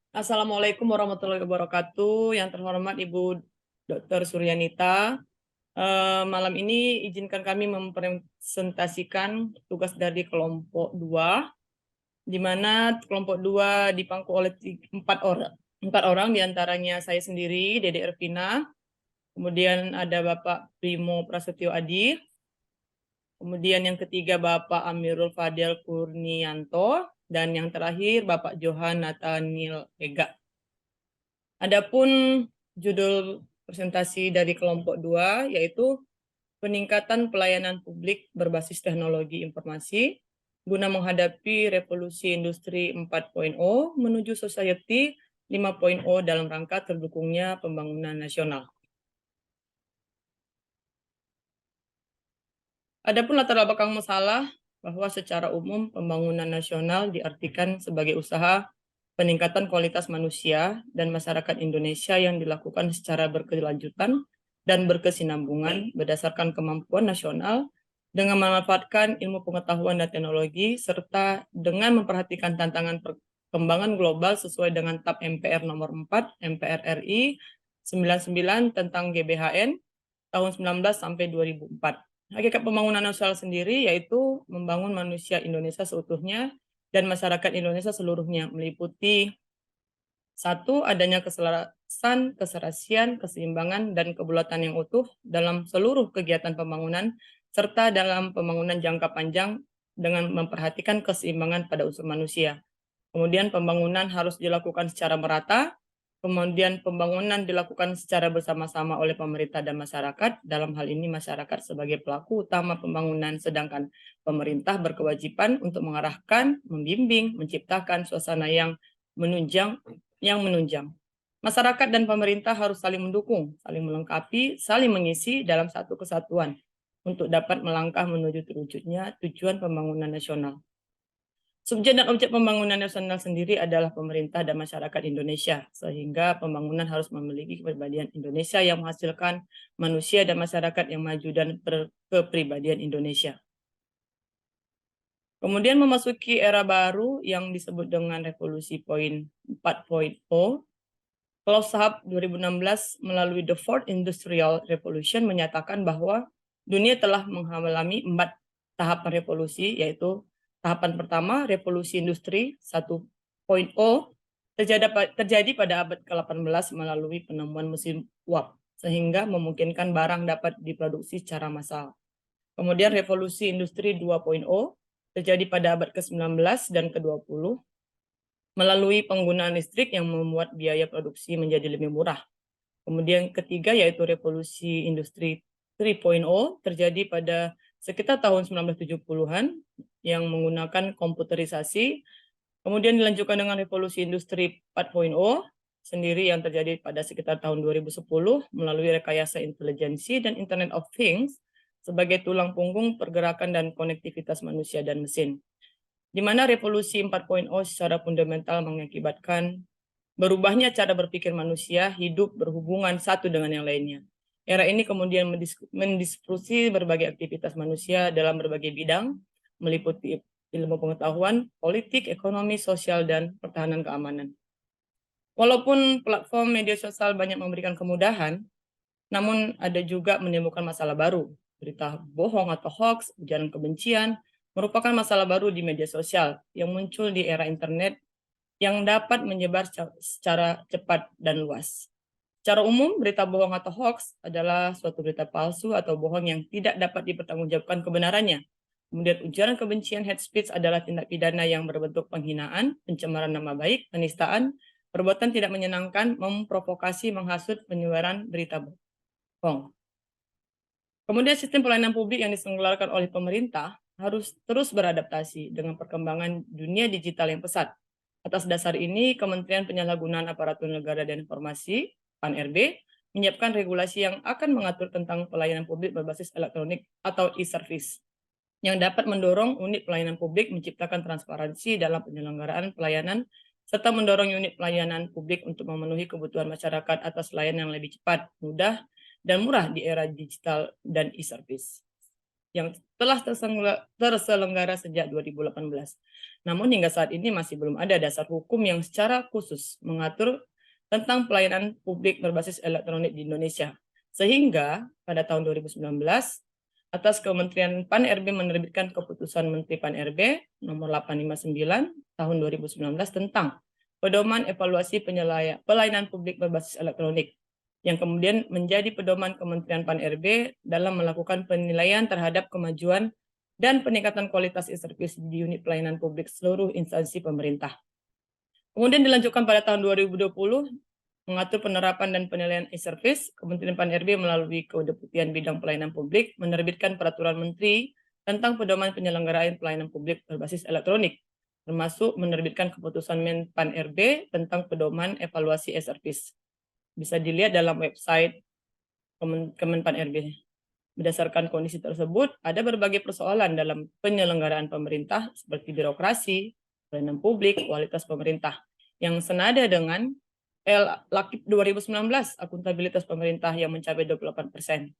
Assalamualaikum warahmatullahi wabarakatuh. Yang terhormat Ibu Dr. Suryanita, malam ini izinkan kami mempresentasikan tugas dari kelompok 2, di mana kelompok 2 dipangku oleh 4 orang. 4 orang diantaranya saya sendiri, Dede Ervina, kemudian ada Bapak Primo Prasetyo Adi, kemudian yang ketiga Bapak Amirul Fadel Kurnianto, dan yang terakhir Bapak Johan Nathaniel Ega. Adapun judul presentasi dari kelompok 2 yaitu peningkatan pelayanan publik berbasis teknologi informasi guna menghadapi revolusi industri 4.0 menuju society 5.0 dalam rangka terdukungnya pembangunan nasional. Adapun latar belakang masalah bahwa secara umum pembangunan nasional diartikan sebagai usaha peningkatan kualitas manusia dan masyarakat Indonesia yang dilakukan secara berkelanjutan dan berkesinambungan berdasarkan kemampuan nasional dengan memanfaatkan ilmu pengetahuan dan teknologi serta dengan memperhatikan tantangan perkembangan global sesuai dengan TAP MPR nomor 4 MPR RI 99 tentang GBHN tahun 19 sampai 2004. Hakikat pembangunan nasional sendiri yaitu membangun manusia Indonesia seutuhnya dan masyarakat Indonesia seluruhnya, meliputi satu, adanya keselarasan, keserasian, keseimbangan, dan kebulatan yang utuh dalam seluruh kegiatan pembangunan, serta dalam pembangunan jangka panjang dengan memperhatikan keseimbangan pada unsur manusia. Kemudian pembangunan harus dilakukan secara merata, kemudian pembangunan dilakukan secara bersama-sama oleh pemerintah dan masyarakat, dalam hal ini masyarakat sebagai pelaku utama pembangunan, sedangkan pemerintah berkewajiban untuk mengarahkan, membimbing, menciptakan suasana yang menunjang. Masyarakat dan pemerintah harus saling mendukung, saling melengkapi, saling mengisi dalam satu kesatuan untuk dapat melangkah menuju terwujudnya tujuan pembangunan nasional. Subjek dan objek pembangunan nasional sendiri adalah pemerintah dan masyarakat Indonesia, sehingga pembangunan harus memiliki kepribadian Indonesia yang menghasilkan manusia dan masyarakat yang maju dan berkepribadian Indonesia. Kemudian memasuki era baru yang disebut dengan revolusi 4.0, Klaus Schwab 2016 melalui The Fourth Industrial Revolution menyatakan bahwa dunia telah mengalami 4 tahapan revolusi, yaitu tahapan pertama, revolusi industri 1.0, terjadi pada abad ke-18 melalui penemuan mesin uap, sehingga memungkinkan barang dapat diproduksi secara massal. Kemudian revolusi industri 2.0 terjadi pada abad ke-19 dan ke-20 melalui penggunaan listrik yang membuat biaya produksi menjadi lebih murah. Kemudian ketiga yaitu revolusi industri 3.0 terjadi pada sekitar tahun 1970-an yang menggunakan komputerisasi. Kemudian dilanjutkan dengan revolusi industri 4.0 sendiri yang terjadi pada sekitar tahun 2010 melalui rekayasa intelijensi dan Internet of Things sebagai tulang punggung pergerakan dan konektivitas manusia dan mesin. Di mana revolusi 4.0 secara fundamental mengakibatkan berubahnya cara berpikir manusia, hidup, berhubungan satu dengan yang lainnya. Era ini kemudian mendiskusi berbagai aktivitas manusia dalam berbagai bidang, meliputi ilmu pengetahuan, politik, ekonomi, sosial, dan pertahanan keamanan. Walaupun platform media sosial banyak memberikan kemudahan, namun ada juga menimbulkan masalah baru. Berita bohong atau hoax, ujaran kebencian, merupakan masalah baru di media sosial yang muncul di era internet yang dapat menyebar secara cepat dan luas. Secara umum, berita bohong atau hoax adalah suatu berita palsu atau bohong yang tidak dapat dipertanggungjawabkan kebenarannya. Kemudian ujaran kebencian hate speech adalah tindak pidana yang berbentuk penghinaan, pencemaran nama baik, penistaan, perbuatan tidak menyenangkan, memprovokasi, menghasut, penyebaran berita bohong. Kemudian sistem pelayanan publik yang diselenggarakan oleh pemerintah harus terus beradaptasi dengan perkembangan dunia digital yang pesat. Atas dasar ini, Kementerian Penyalahgunaan Aparatur Negara dan Informasi, PAN-RB, menyiapkan regulasi yang akan mengatur tentang pelayanan publik berbasis elektronik atau e-service, yang dapat mendorong unit pelayanan publik menciptakan transparansi dalam penyelenggaraan pelayanan, serta mendorong unit pelayanan publik untuk memenuhi kebutuhan masyarakat atas layanan yang lebih cepat, mudah, dan murah di era digital dan e-service. yang telah terselenggara sejak 2018. Namun hingga saat ini masih belum ada dasar hukum yang secara khusus mengatur tentang pelayanan publik berbasis elektronik di Indonesia. Sehingga pada tahun 2019, atas Kementerian Pan-RB menerbitkan Keputusan Menteri Pan-RB nomor 859 tahun 2019 tentang pedoman evaluasi pelayanan publik berbasis elektronik, yang kemudian menjadi pedoman Kementerian Pan-RB dalam melakukan penilaian terhadap kemajuan dan peningkatan kualitas e-service di unit pelayanan publik seluruh instansi pemerintah. Kemudian dilanjutkan pada tahun 2020, mengatur penerapan dan penilaian e-service, Kementerian Pan-RB melalui Kedeputian Bidang Pelayanan Publik menerbitkan Peraturan Menteri tentang pedoman penyelenggaraan pelayanan publik berbasis elektronik, termasuk menerbitkan Keputusan Pan-RB tentang pedoman evaluasi e-service. Bisa dilihat dalam website Kemenpan-RB. Berdasarkan kondisi tersebut, ada berbagai persoalan dalam penyelenggaraan pemerintah seperti birokrasi, pelayanan publik, kualitas pemerintah, yang senada dengan LAKIP 2019, akuntabilitas pemerintah yang mencapai 28%.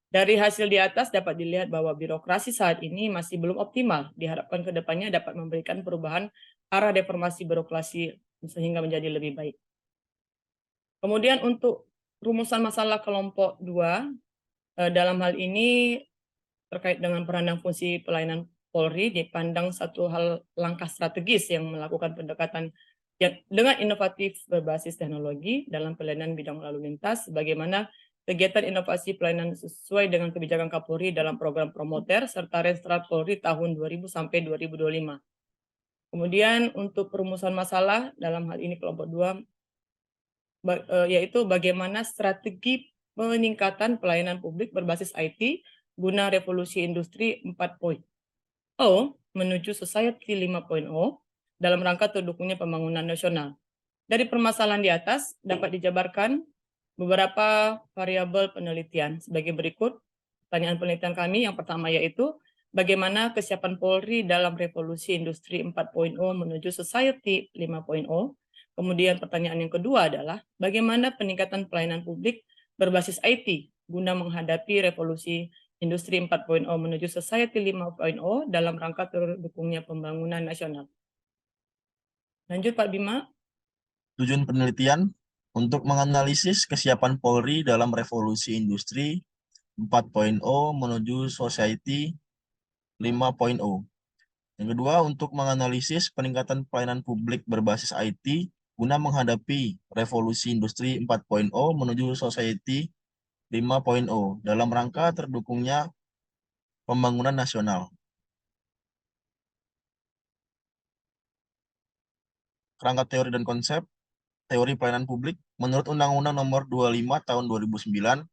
Dari hasil di atas dapat dilihat bahwa birokrasi saat ini masih belum optimal. Diharapkan ke depannya dapat memberikan perubahan arah deformasi birokrasi sehingga menjadi lebih baik. Kemudian untuk rumusan masalah kelompok 2, dalam hal ini terkait dengan peran dan fungsi pelayanan Polri dipandang satu hal langkah strategis yang melakukan pendekatan yang dengan inovatif berbasis teknologi dalam pelayanan bidang lalu lintas, bagaimana kegiatan inovasi pelayanan sesuai dengan kebijakan Kapolri dalam program Promoter serta Restart Polri tahun 2000 sampai 2025. Kemudian untuk perumusan masalah dalam hal ini kelompok 2, yaitu bagaimana strategi peningkatan pelayanan publik berbasis IT guna revolusi industri 4.0 menuju society 5.0 dalam rangka terdukungnya pembangunan nasional. Dari permasalahan di atas dapat dijabarkan beberapa variabel penelitian sebagai berikut. Pertanyaan penelitian kami yang pertama yaitu bagaimana kesiapan Polri dalam revolusi industri 4.0 menuju society 5.0. Kemudian pertanyaan yang kedua adalah bagaimana peningkatan pelayanan publik berbasis IT guna menghadapi revolusi industri 4.0 menuju society 5.0 dalam rangka terdukungnya pembangunan nasional. Lanjut Pak Bima. Tujuan penelitian untuk menganalisis kesiapan Polri dalam revolusi industri 4.0 menuju society 5.0. Yang kedua, untuk menganalisis peningkatan pelayanan publik berbasis IT guna menghadapi revolusi industri 4.0 menuju society 5.0 dalam rangka terdukungnya pembangunan nasional. Kerangka teori dan konsep teori pelayanan publik menurut Undang-Undang Nomor 25 Tahun 2009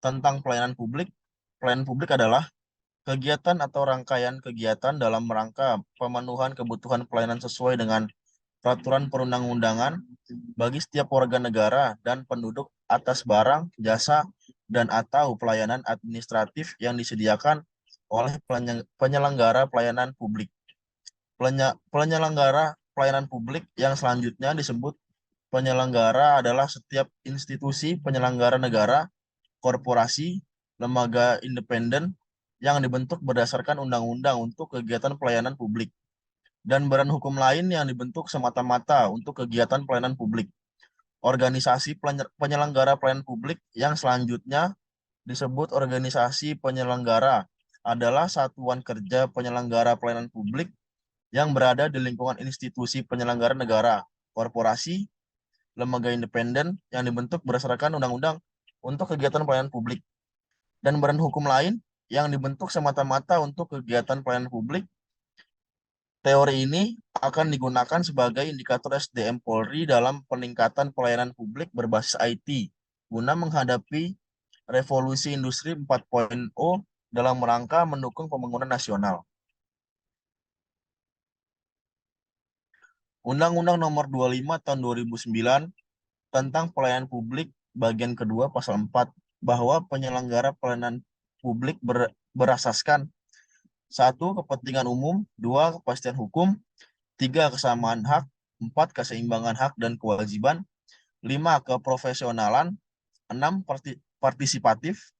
tentang pelayanan publik adalah kegiatan atau rangkaian kegiatan dalam rangka pemenuhan kebutuhan pelayanan sesuai dengan peraturan perundang-undangan bagi setiap warga negara dan penduduk atas barang, jasa, dan atau pelayanan administratif yang disediakan oleh penyelenggara pelayanan publik. Penyelenggara pelayanan publik yang selanjutnya disebut penyelenggara adalah setiap institusi penyelenggara negara, korporasi, lembaga independen yang dibentuk berdasarkan undang-undang untuk kegiatan pelayanan publik, dan badan hukum lain yang dibentuk semata-mata untuk kegiatan pelayanan publik. Organisasi penyelenggara pelayanan publik yang selanjutnya disebut organisasi penyelenggara adalah satuan kerja penyelenggara pelayanan publik yang berada di lingkungan institusi penyelenggara negara, korporasi, lembaga independen yang dibentuk berdasarkan undang-undang untuk kegiatan pelayanan publik, dan badan hukum lain yang dibentuk semata-mata untuk kegiatan pelayanan publik. Teori ini akan digunakan sebagai indikator SDM Polri dalam peningkatan pelayanan publik berbasis IT guna menghadapi revolusi industri 4.0 dalam rangka mendukung pembangunan nasional. Undang-Undang Nomor 25 Tahun 2009 tentang pelayanan publik bagian kedua pasal 4 bahwa penyelenggara pelayanan publik berasaskan 1. Kepentingan umum, 2. Kepastian hukum, 3. Kesamaan hak, 4. Keseimbangan hak dan kewajiban, 5. Keprofesionalan, 6. Partisipatif,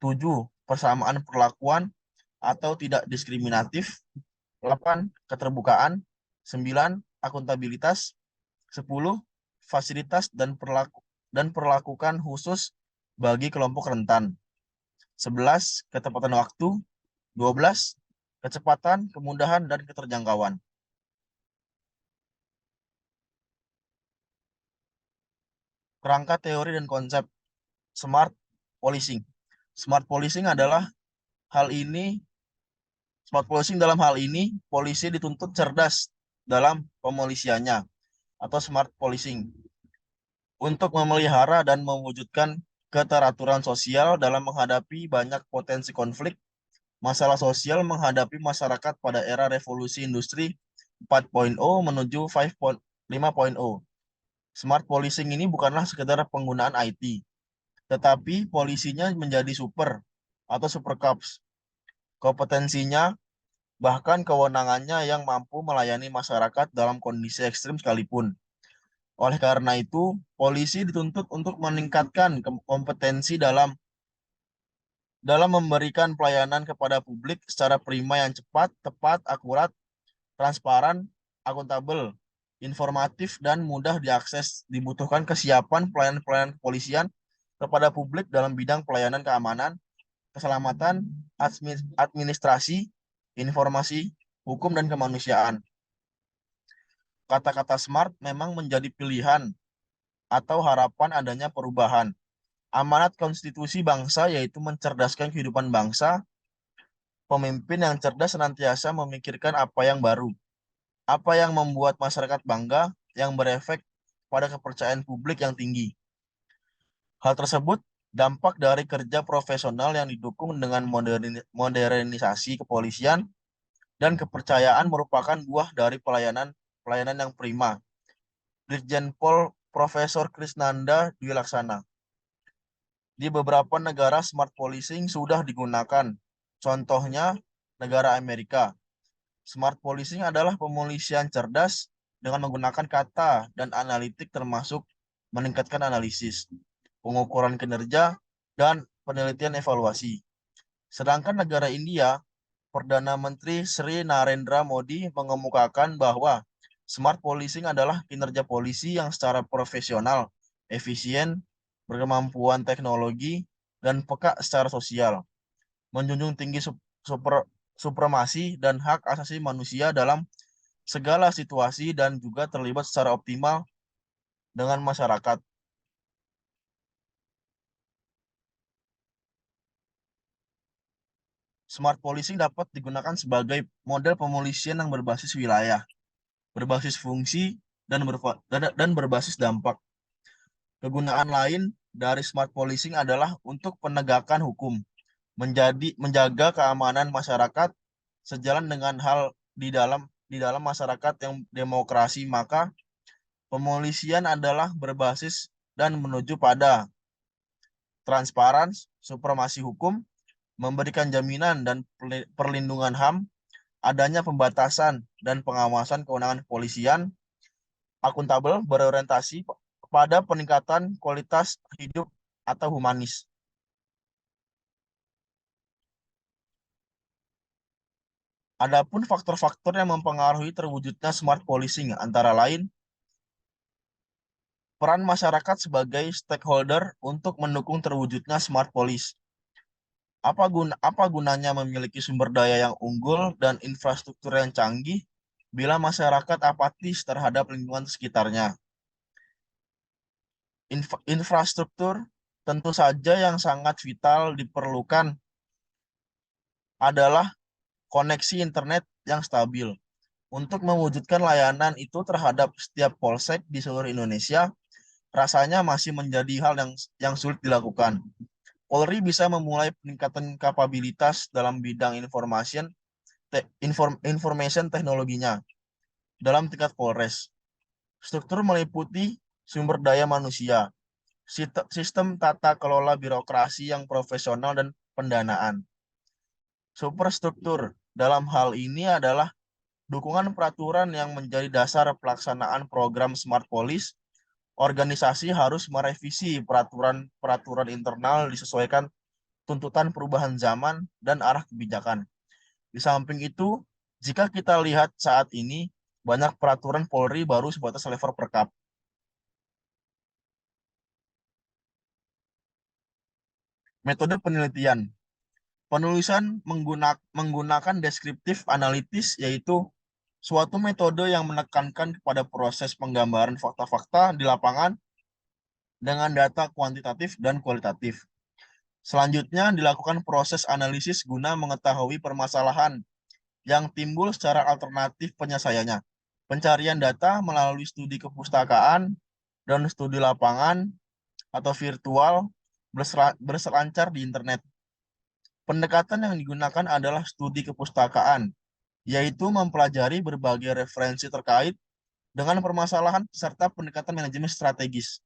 7. Persamaan perlakuan, atau tidak diskriminatif, 8. Keterbukaan, 9. Akuntabilitas, 10. Fasilitas dan perlakukan khusus bagi kelompok rentan, 11. Ketepatan waktu, 12. Kecepatan, kemudahan, dan keterjangkauan. Kerangka teori dan konsep smart policing. Smart policing adalah hal ini, smart policing dalam hal ini, polisi dituntut cerdas dalam pemolisiannya atau smart policing untuk memelihara dan mewujudkan keteraturan sosial dalam menghadapi banyak potensi konflik, masalah sosial menghadapi masyarakat pada era revolusi industri 4.0 menuju 5.0. Smart policing ini bukanlah sekedar penggunaan IT, tetapi polisinya menjadi super atau super cops. Kompetensinya bahkan kewenangannya yang mampu melayani masyarakat dalam kondisi ekstrim sekalipun. Oleh karena itu, polisi dituntut untuk meningkatkan kompetensi dalam memberikan pelayanan kepada publik secara prima yang cepat, tepat, akurat, transparan, akuntabel, informatif, dan mudah diakses. Dibutuhkan kesiapan pelayanan-pelayanan kepolisian kepada publik dalam bidang pelayanan keamanan, keselamatan, administrasi, informasi, hukum, dan kemanusiaan. Kata-kata smart memang menjadi pilihan atau harapan adanya perubahan. Amanat konstitusi bangsa yaitu mencerdaskan kehidupan bangsa. Pemimpin yang cerdas senantiasa memikirkan apa yang baru, apa yang membuat masyarakat bangga, yang berefek pada kepercayaan publik yang tinggi. Hal tersebut dampak dari kerja profesional yang didukung dengan modernisasi kepolisian dan kepercayaan merupakan buah dari pelayanan yang prima. Brigjen Pol Profesor Krisnanda Dwi Laksana. Di beberapa negara smart policing sudah digunakan. Contohnya negara Amerika. Smart policing adalah pemolisian cerdas dengan menggunakan kata dan analitik termasuk meningkatkan analisis, pengukuran kinerja, dan penelitian evaluasi. Sedangkan negara India, Perdana Menteri Sri Narendra Modi mengemukakan bahwa smart policing adalah kinerja polisi yang secara profesional, efisien, berkemampuan teknologi, dan peka secara sosial, menjunjung tinggi supremasi dan hak asasi manusia dalam segala situasi dan juga terlibat secara optimal dengan masyarakat. Smart policing dapat digunakan sebagai model pemolisian yang berbasis wilayah, berbasis fungsi, dan berbasis dampak. Kegunaan lain dari smart policing adalah untuk penegakan hukum, menjaga keamanan masyarakat sejalan dengan hal di dalam masyarakat yang demokrasi, maka pemolisian adalah berbasis dan menuju pada transparan, supremasi hukum, memberikan jaminan dan perlindungan HAM, adanya pembatasan dan pengawasan kewenangan kepolisian, akuntabel, berorientasi pada peningkatan kualitas hidup atau humanis. Adapun faktor-faktor yang mempengaruhi terwujudnya smart policing antara lain peran masyarakat sebagai stakeholder untuk mendukung terwujudnya smart police. Apa gunanya memiliki sumber daya yang unggul dan infrastruktur yang canggih bila masyarakat apatis terhadap lingkungan sekitarnya? Infrastruktur tentu saja yang sangat vital diperlukan adalah koneksi internet yang stabil. Untuk mewujudkan layanan itu terhadap setiap polsek di seluruh Indonesia, rasanya masih menjadi hal yang sulit dilakukan. Polri bisa memulai peningkatan kapabilitas dalam bidang information teknologinya dalam tingkat Polres. Struktur meliputi sumber daya manusia, sistem tata kelola birokrasi yang profesional dan pendanaan. Superstruktur dalam hal ini adalah dukungan peraturan yang menjadi dasar pelaksanaan program Smart Police. Organisasi harus merevisi peraturan internal disesuaikan tuntutan perubahan zaman dan arah kebijakan. Di samping itu, jika kita lihat saat ini, banyak peraturan Polri baru sebatas level perkap. Metode penelitian. Penulisan menggunakan deskriptif analitis, yaitu suatu metode yang menekankan kepada proses penggambaran fakta-fakta di lapangan dengan data kuantitatif dan kualitatif. Selanjutnya dilakukan proses analisis guna mengetahui permasalahan yang timbul secara alternatif penyelesaiannya. Pencarian data melalui studi kepustakaan dan studi lapangan atau virtual berselancar di internet. Pendekatan yang digunakan adalah studi kepustakaan, yaitu mempelajari berbagai referensi terkait dengan permasalahan serta pendekatan manajemen strategis.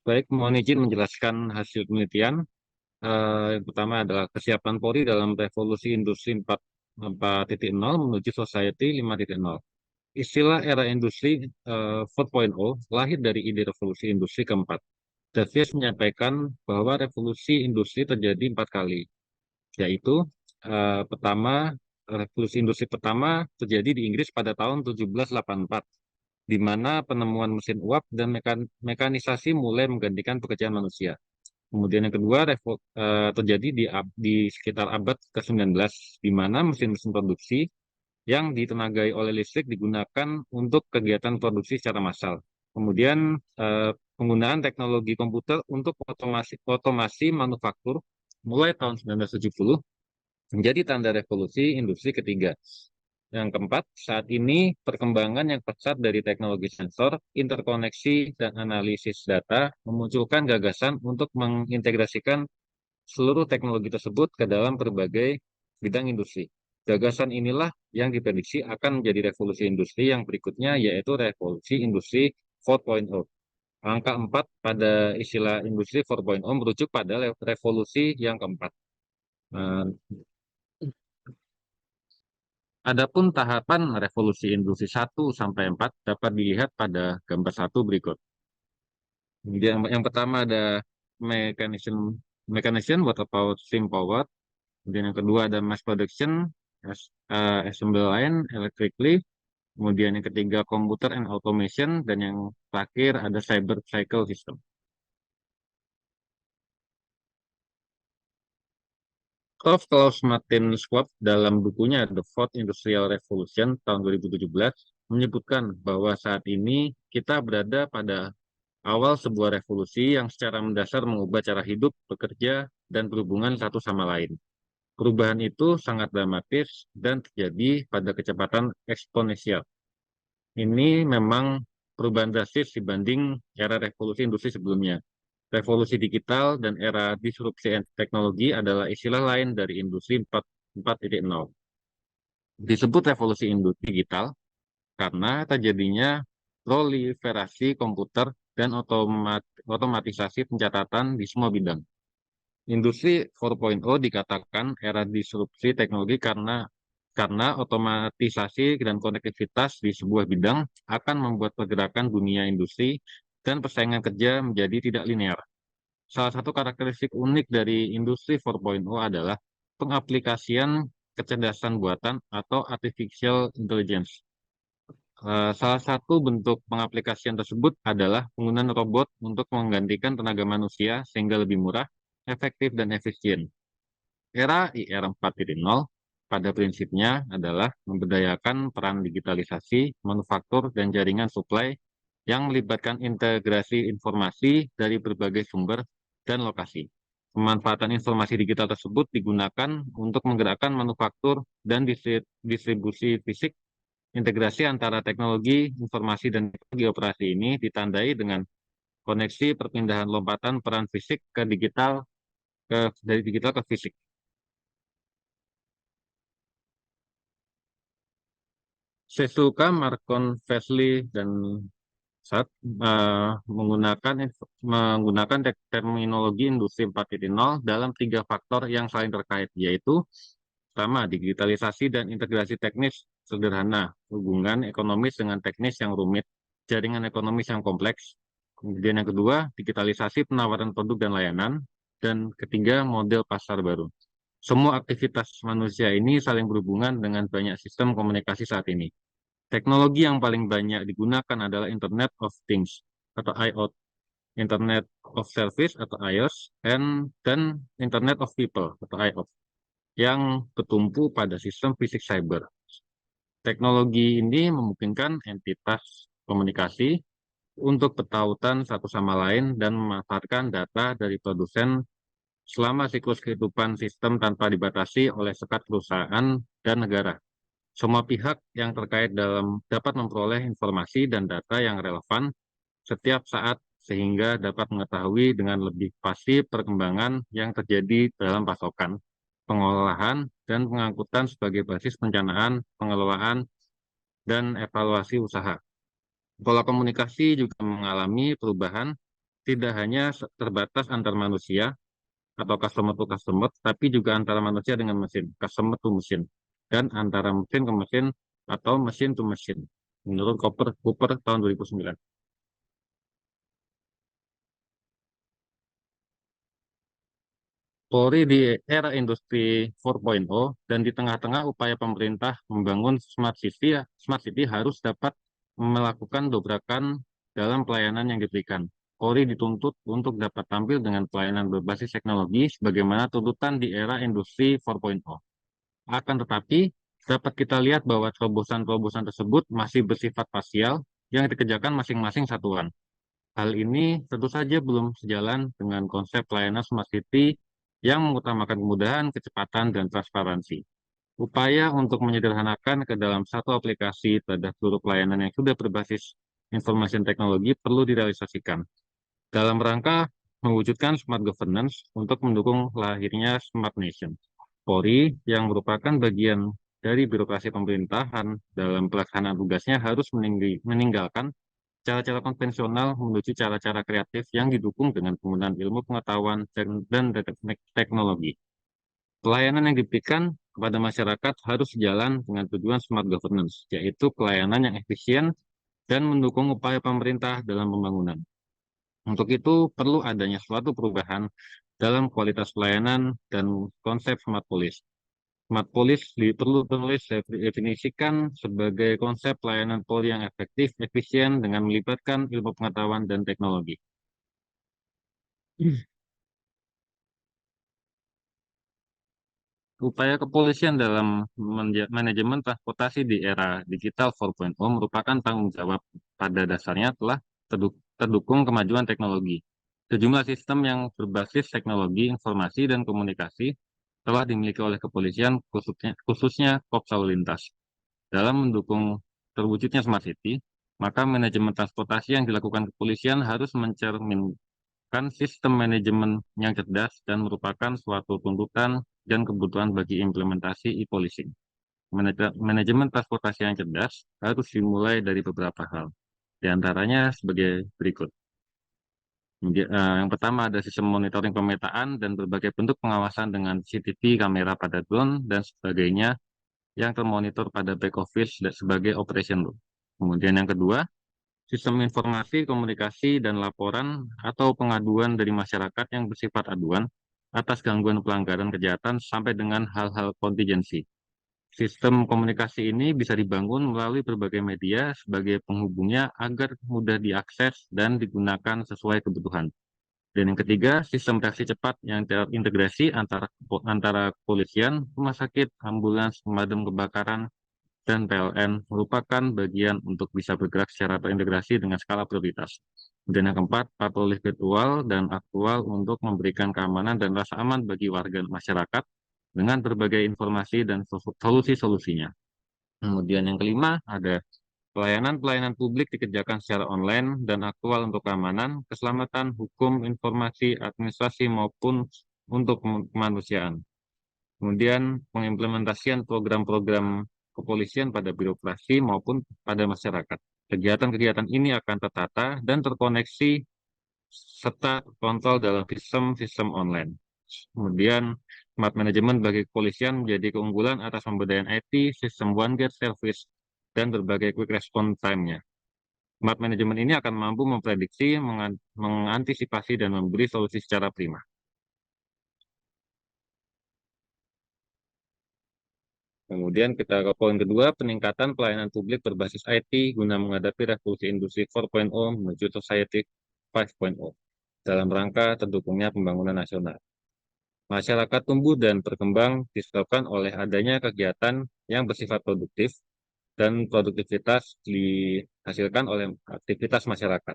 Baik, mohon izin menjelaskan hasil penelitian. Yang pertama adalah kesiapan Polri dalam revolusi industri 4.0 menuju society 5.0. Istilah era industri 4.0 lahir dari ide revolusi industri keempat. Davies menyampaikan bahwa revolusi industri terjadi 4 kali, yaitu revolusi industri pertama terjadi di Inggris pada tahun 1784, di mana penemuan mesin uap dan mekanisasi mulai menggantikan pekerjaan manusia. Kemudian yang kedua terjadi di sekitar abad ke-19, di mana mesin-mesin produksi yang ditenagai oleh listrik digunakan untuk kegiatan produksi secara massal. Kemudian penggunaan teknologi komputer untuk otomasi manufaktur mulai tahun 1970 menjadi tanda revolusi industri ketiga. Yang keempat, saat ini perkembangan yang pesat dari teknologi sensor, interkoneksi, dan analisis data memunculkan gagasan untuk mengintegrasikan seluruh teknologi tersebut ke dalam berbagai bidang industri. Gagasan inilah yang diprediksi akan menjadi revolusi industri yang berikutnya, yaitu revolusi industri 4.0. Angka 4 pada istilah industri 4.0 merujuk pada revolusi yang keempat. Adapun tahapan revolusi industri 1 sampai 4 dapat dilihat pada gambar 1 berikut. Yang pertama ada mechanism, water power, steam power. Kemudian yang kedua ada mass production, assembly line, electrically. Kemudian yang ketiga computer and automation, dan yang terakhir ada cyber cycle system. Prof. Klaus Martin Schwab dalam bukunya The Fourth Industrial Revolution tahun 2017 menyebutkan bahwa saat ini kita berada pada awal sebuah revolusi yang secara mendasar mengubah cara hidup, bekerja, dan berhubungan satu sama lain. Perubahan itu sangat dramatis dan terjadi pada kecepatan eksponensial. Ini memang perubahan drastis dibanding era revolusi industri sebelumnya. Revolusi digital dan era disrupsi teknologi adalah istilah lain dari industri 4.0. Disebut revolusi digital karena terjadinya proliferasi komputer dan otomatisasi pencatatan di semua bidang. Industri 4.0 dikatakan era disrupsi teknologi karena otomatisasi dan konektivitas di sebuah bidang akan membuat pergerakan dunia industri dan persaingan kerja menjadi tidak linear. Salah satu karakteristik unik dari industri 4.0 adalah pengaplikasian kecerdasan buatan atau artificial intelligence. Salah satu bentuk pengaplikasian tersebut adalah penggunaan robot untuk menggantikan tenaga manusia sehingga lebih murah, efektif, dan efisien. Era IR 4.0 pada prinsipnya adalah memberdayakan peran digitalisasi, manufaktur, dan jaringan supply yang melibatkan integrasi informasi dari berbagai sumber dan lokasi. Pemanfaatan informasi digital tersebut digunakan untuk menggerakkan manufaktur dan distribusi fisik. Integrasi antara teknologi, informasi, dan teknologi operasi ini ditandai dengan koneksi perpindahan lompatan peran fisik ke digital, dari digital ke fisik. Sesuka, Marcon, Fesley, dan Saat menggunakan terminologi industri 4.0 dalam 3 faktor yang saling terkait, yaitu pertama, digitalisasi dan integrasi teknis sederhana, hubungan ekonomis dengan teknis yang rumit, jaringan ekonomis yang kompleks, Kemudian yang kedua, digitalisasi penawaran produk dan layanan. Dan ketiga, model pasar baru. Semua aktivitas manusia ini saling berhubungan dengan banyak sistem komunikasi saat ini. Teknologi yang paling banyak digunakan adalah Internet of Things atau IoT, Internet of Service atau IOS, dan Internet of People atau IOP, yang bertumpu pada sistem fisik cyber. Teknologi ini memungkinkan entitas komunikasi untuk bertautan satu sama lain dan memanfaatkan data dari produsen selama siklus kehidupan sistem tanpa dibatasi oleh sekat perusahaan dan negara. Semua pihak yang terkait dapat memperoleh informasi dan data yang relevan setiap saat sehingga dapat mengetahui dengan lebih pasti perkembangan yang terjadi dalam pasokan, pengolahan, dan pengangkutan sebagai basis perencanaan, pengelolaan, dan evaluasi usaha. Pola komunikasi juga mengalami perubahan, tidak hanya terbatas antar manusia atau customer to customer, tapi juga antara manusia dengan mesin, customer to mesin, dan antara mesin ke mesin atau mesin to mesin, menurut Cooper tahun 2009. Polri di era industri 4.0 dan di tengah-tengah upaya pemerintah membangun Smart City harus dapat melakukan dobrakan dalam pelayanan yang diberikan. Polri dituntut untuk dapat tampil dengan pelayanan berbasis teknologi sebagaimana tuntutan di era industri 4.0. Akan tetapi, dapat kita lihat bahwa terobosan-terobosan tersebut masih bersifat parsial yang dikerjakan masing-masing satuan. Hal ini tentu saja belum sejalan dengan konsep pelayanan Smart City yang mengutamakan kemudahan, kecepatan, dan transparansi. Upaya untuk menyederhanakan ke dalam satu aplikasi terhadap seluruh pelayanan yang sudah berbasis informasi dan teknologi perlu direalisasikan dalam rangka mewujudkan smart governance untuk mendukung lahirnya Smart Nation. Polri yang merupakan bagian dari birokrasi pemerintahan dalam pelaksanaan tugasnya harus meninggalkan cara-cara konvensional menuju cara-cara kreatif yang didukung dengan penggunaan ilmu pengetahuan dan teknologi. Pelayanan yang diberikan kepada masyarakat harus sejalan dengan tujuan smart governance, yaitu pelayanan yang efisien dan mendukung upaya pemerintah dalam pembangunan. Untuk itu, perlu adanya suatu perubahan dalam kualitas pelayanan dan konsep smart police. Smart Police perlu definisikan sebagai konsep pelayanan Polri yang efektif, efisien, dengan melibatkan ilmu pengetahuan dan teknologi. Upaya kepolisian dalam manajemen transportasi di era digital 4.0 merupakan tanggung jawab pada dasarnya telah terdukung kemajuan teknologi. Sejumlah sistem yang berbasis teknologi informasi dan komunikasi telah dimiliki oleh kepolisian, khususnya Korps Lalu Lintas. Dalam mendukung terwujudnya Smart City, maka manajemen transportasi yang dilakukan kepolisian harus mencerminkan sistem manajemen yang cerdas dan merupakan suatu tuntutan dan kebutuhan bagi implementasi e-policing. Manajemen transportasi yang cerdas harus dimulai dari beberapa hal, di antaranya sebagai berikut. Yang pertama ada sistem monitoring pemetaan dan berbagai bentuk pengawasan dengan CCTV, kamera pada drone, dan sebagainya yang termonitor pada back office sebagai operation room. Kemudian yang kedua, sistem informasi, komunikasi, dan laporan atau pengaduan dari masyarakat yang bersifat aduan atas gangguan pelanggaran kejahatan sampai dengan hal-hal kontingensi. Sistem komunikasi ini bisa dibangun melalui berbagai media sebagai penghubungnya agar mudah diakses dan digunakan sesuai kebutuhan. Dan yang ketiga, sistem reaksi cepat yang terintegrasi antara kepolisian, rumah sakit, ambulans, pemadam kebakaran, dan PLN merupakan bagian untuk bisa bergerak secara terintegrasi dengan skala prioritas. Dan yang keempat, patroli virtual dan aktual untuk memberikan keamanan dan rasa aman bagi warga masyarakat dengan berbagai informasi dan solusi-solusinya. Kemudian yang kelima, ada pelayanan publik dikerjakan secara online dan aktual untuk keamanan, keselamatan, hukum, informasi, administrasi, maupun untuk kemanusiaan. Kemudian pengimplementasian program-program kepolisian pada birokrasi maupun pada masyarakat. Kegiatan-kegiatan ini akan tertata dan terkoneksi serta kontrol dalam sistem-sistem online. Kemudian smart management bagi kepolisian menjadi keunggulan atas pemberdayaan IT, sistem One Gate Service, dan berbagai quick response time-nya. Smart Management ini akan mampu memprediksi, mengantisipasi, dan memberi solusi secara prima. Kemudian kita ke poin kedua, peningkatan pelayanan publik berbasis IT guna menghadapi revolusi industri 4.0 menuju society 5.0 dalam rangka terdukungnya pembangunan nasional. Masyarakat tumbuh dan berkembang disebabkan oleh adanya kegiatan yang bersifat produktif dan produktivitas dihasilkan oleh aktivitas masyarakat.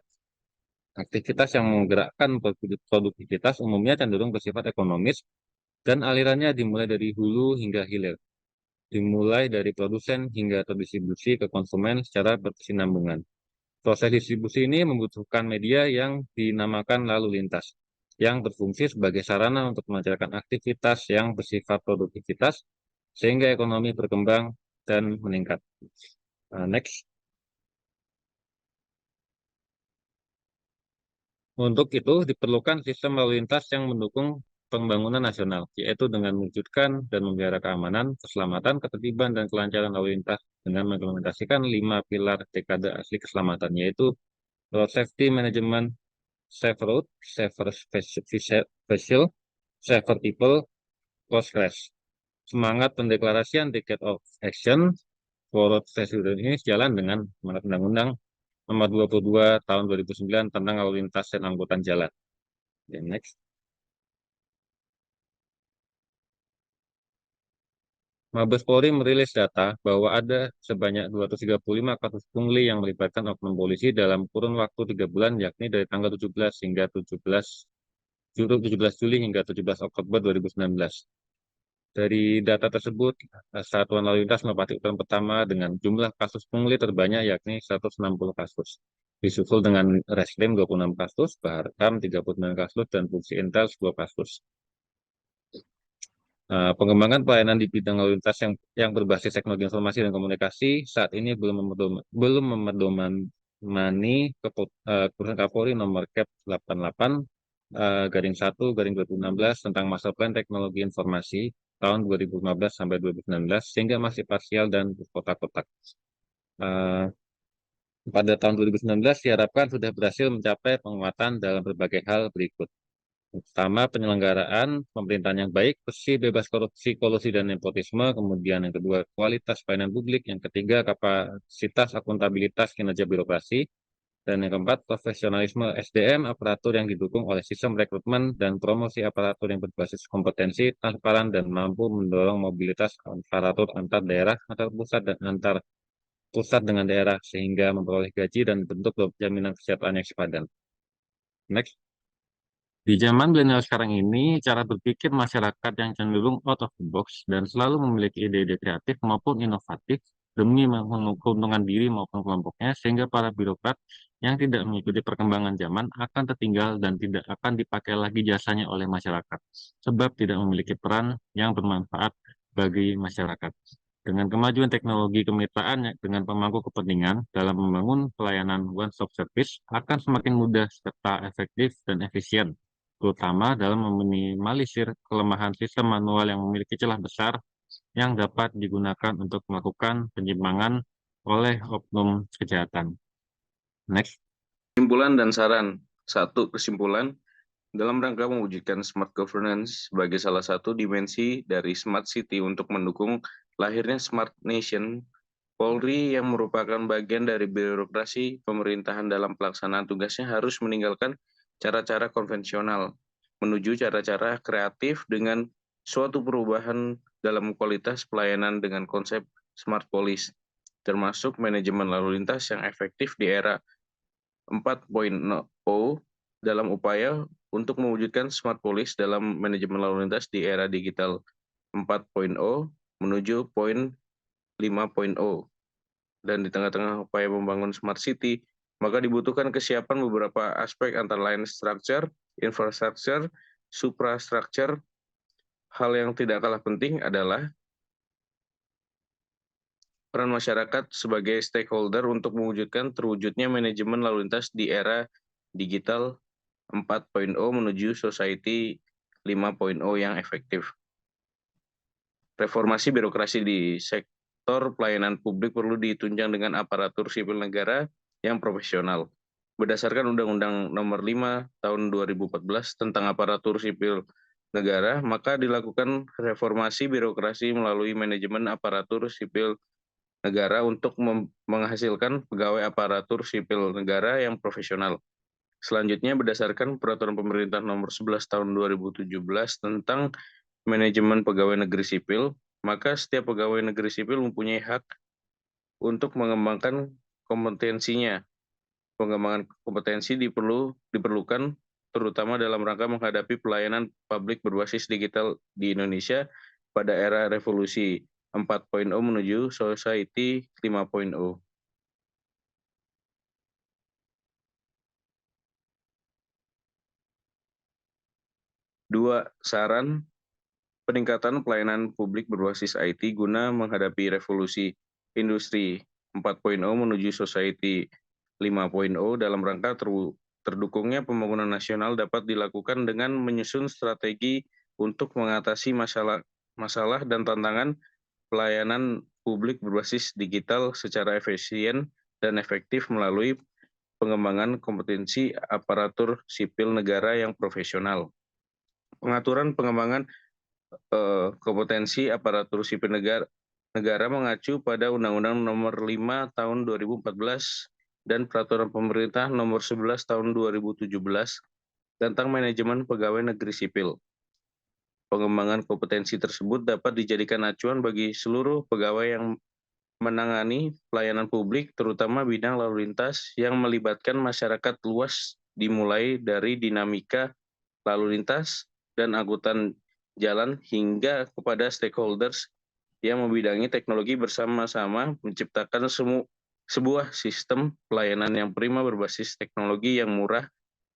Aktivitas yang menggerakkan produktivitas umumnya cenderung bersifat ekonomis dan alirannya dimulai dari hulu hingga hilir, dimulai dari produsen hingga terdistribusi ke konsumen secara berkesinambungan. Proses distribusi ini membutuhkan media yang dinamakan lalu lintas, yang berfungsi sebagai sarana untuk melancarkan aktivitas yang bersifat produktivitas, sehingga ekonomi berkembang dan meningkat. Next. Untuk itu diperlukan sistem lalu lintas yang mendukung pembangunan nasional, yaitu dengan mewujudkan dan memelihara keamanan, keselamatan, ketertiban, dan kelancaran lalu lintas dengan mengimplementasikan 5 pilar dekade asli keselamatan, yaitu Road Safety Management, Safe Road, Safer Vessel, Safer People, Close Crash. Semangat pendeklarasian Decade of Action for Road Safety ini sejalan dengan semangat Undang-Undang Nomor 22 Tahun 2009 tentang lalu lintas dan angkutan jalan. Next. Mabes Polri merilis data bahwa ada sebanyak 235 kasus pungli yang melibatkan oknum polisi dalam kurun waktu 3 bulan, yakni dari tanggal 17 hingga 17 Juli hingga 17 Oktober 2019. Dari data tersebut, Satuan Lalu Lintas menempati urutan pertama dengan jumlah kasus pungli terbanyak, yakni 160 kasus. Disusul dengan Reskrim 26 kasus, Baharkam 39 kasus, dan Fungsi Intel 10 kasus. Pengembangan pelayanan di bidang lalu lintas yang berbasis teknologi informasi dan komunikasi saat ini belum memedomani Keputusan Kapolri nomor Cap 88 /1/2016 tentang Master Plan Teknologi Informasi tahun 2015 sampai 2019 sehingga masih parsial dan kotak-kotak. Pada tahun 2019 diharapkan sudah berhasil mencapai penguatan dalam berbagai hal berikut. Pertama, penyelenggaraan pemerintahan yang baik, bersih, bebas korupsi, kolusi, dan nepotisme. Kemudian yang kedua, kualitas pelayanan publik. Yang ketiga, kapasitas akuntabilitas kinerja birokrasi. Dan yang keempat, profesionalisme SDM, aparatur yang didukung oleh sistem rekrutmen dan promosi aparatur yang berbasis kompetensi, transparan, dan mampu mendorong mobilitas aparatur antar daerah, antar pusat, dan antar pusat dengan daerah, sehingga memperoleh gaji dan bentuk jaminan kesejahteraan yang sepadan. Next. Di zaman milenial sekarang ini, cara berpikir masyarakat yang cenderung out of the box dan selalu memiliki ide-ide kreatif maupun inovatif demi menguntungkan diri maupun kelompoknya, sehingga para birokrat yang tidak mengikuti perkembangan zaman akan tertinggal dan tidak akan dipakai lagi jasanya oleh masyarakat, sebab tidak memiliki peran yang bermanfaat bagi masyarakat. Dengan kemajuan teknologi kemitraan dengan pemangku kepentingan dalam membangun pelayanan one-stop service akan semakin mudah serta efektif dan efisien, terutama dalam meminimalisir kelemahan sistem manual yang memiliki celah besar yang dapat digunakan untuk melakukan penyimpangan oleh oknum kejahatan. Next. Kesimpulan dan saran. 1. Kesimpulan, dalam rangka mewujudkan smart governance sebagai salah satu dimensi dari smart city untuk mendukung lahirnya smart nation, Polri yang merupakan bagian dari birokrasi pemerintahan dalam pelaksanaan tugasnya harus meninggalkan cara-cara konvensional menuju cara-cara kreatif dengan suatu perubahan dalam kualitas pelayanan dengan konsep smart police, termasuk manajemen lalu lintas yang efektif di era 4.0 dalam upaya untuk mewujudkan smart police dalam manajemen lalu lintas di era digital 4.0 menuju poin 5.0. Dan di tengah-tengah upaya membangun smart city, maka dibutuhkan kesiapan beberapa aspek antara lain structure, infrastructure, suprastructure. Hal yang tidak kalah penting adalah peran masyarakat sebagai stakeholder untuk mewujudkan terwujudnya manajemen lalu lintas di era digital 4.0 menuju society 5.0 yang efektif. Reformasi birokrasi di sektor pelayanan publik perlu ditunjang dengan aparatur sipil negara yang profesional. Berdasarkan Undang-Undang Nomor 5 Tahun 2014 tentang Aparatur Sipil Negara, maka dilakukan reformasi birokrasi melalui manajemen aparatur sipil negara untuk menghasilkan pegawai aparatur sipil negara yang profesional. Selanjutnya, berdasarkan Peraturan Pemerintah Nomor 11 Tahun 2017 tentang manajemen pegawai negeri sipil, maka setiap pegawai negeri sipil mempunyai hak untuk mengembangkan kompetensinya. Pengembangan kompetensi diperlukan terutama dalam rangka menghadapi pelayanan publik berbasis digital di Indonesia pada era revolusi 4.0 menuju society 5.0. Dua, saran peningkatan pelayanan publik berbasis IT guna menghadapi revolusi industri 4.0 menuju society 5.0 dalam rangka terdukungnya pembangunan nasional dapat dilakukan dengan menyusun strategi untuk mengatasi masalah dan tantangan pelayanan publik berbasis digital secara efisien dan efektif melalui pengembangan kompetensi aparatur sipil negara yang profesional. Pengaturan pengembangan kompetensi aparatur sipil negara mengacu pada Undang-Undang Nomor 5 Tahun 2014 dan Peraturan Pemerintah Nomor 11 Tahun 2017 tentang manajemen pegawai negeri sipil. Pengembangan kompetensi tersebut dapat dijadikan acuan bagi seluruh pegawai yang menangani pelayanan publik, terutama bidang lalu lintas yang melibatkan masyarakat luas, dimulai dari dinamika lalu lintas dan angkutan jalan hingga kepada stakeholders yang membidangi teknologi bersama-sama menciptakan sebuah sistem pelayanan yang prima berbasis teknologi yang murah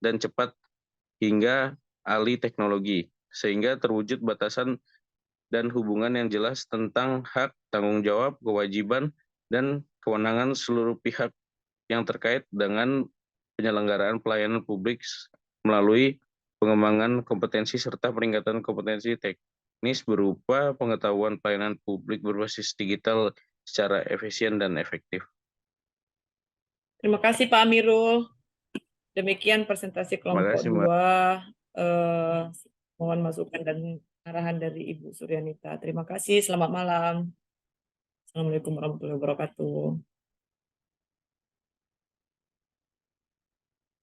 dan cepat hingga alih teknologi, sehingga terwujud batasan dan hubungan yang jelas tentang hak, tanggung jawab, kewajiban, dan kewenangan seluruh pihak yang terkait dengan penyelenggaraan pelayanan publik melalui pengembangan kompetensi serta peningkatan kompetensi teknis berupa pengetahuan pelayanan publik berbasis digital secara efisien dan efektif. Terima kasih Pak Amirul. Demikian presentasi kelompok kasih, Mbak. 2. Mohon masukan dan arahan dari Ibu Suryanita. Terima kasih. Selamat malam. Assalamualaikum warahmatullahi wabarakatuh.